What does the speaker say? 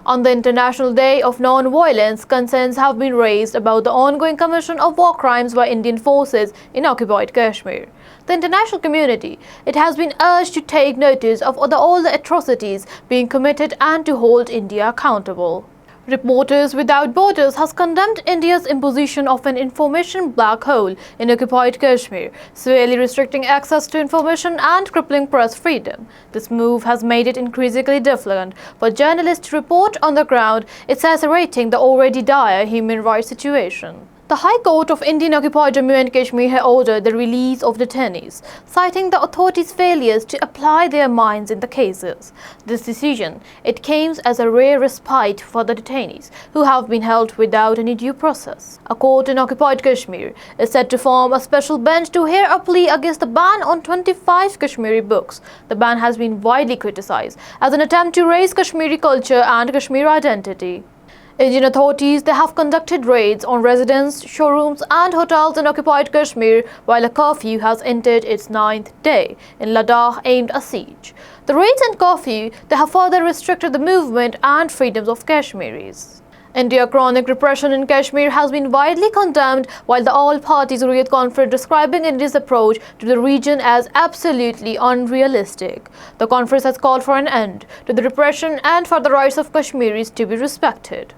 On the International Day of Non-Violence, concerns have been raised about the ongoing commission of war crimes by Indian forces in occupied Kashmir. The international community, it has been urged to take notice of all the atrocities being committed and to hold India accountable. Reporters Without Borders has condemned India's imposition of an information black hole in occupied Kashmir, severely restricting access to information and crippling press freedom. This move has made it increasingly difficult for journalists to report on the ground, exacerbating the already dire human rights situation. The High Court of Indian-occupied Jammu and Kashmir has ordered the release of detainees, citing the authorities' failures to apply their minds in the cases. This decision, it came as a rare respite for the detainees, who have been held without any due process. A court in occupied Kashmir is set to form a special bench to hear a plea against the ban on 25 Kashmiri books. The ban has been widely criticized as an attempt to raise Kashmiri culture and Kashmir identity. Indian authorities have conducted raids on residences, showrooms and hotels in occupied Kashmir while a curfew has entered its 9th day. In Ladakh aimed a siege. The raids and curfew have further restricted the movement and freedoms of Kashmiris. India's chronic repression in Kashmir has been widely condemned, while the all-parties Hurriyat conference describing India's approach to the region as absolutely unrealistic. The conference has called for an end to the repression and for the rights of Kashmiris to be respected.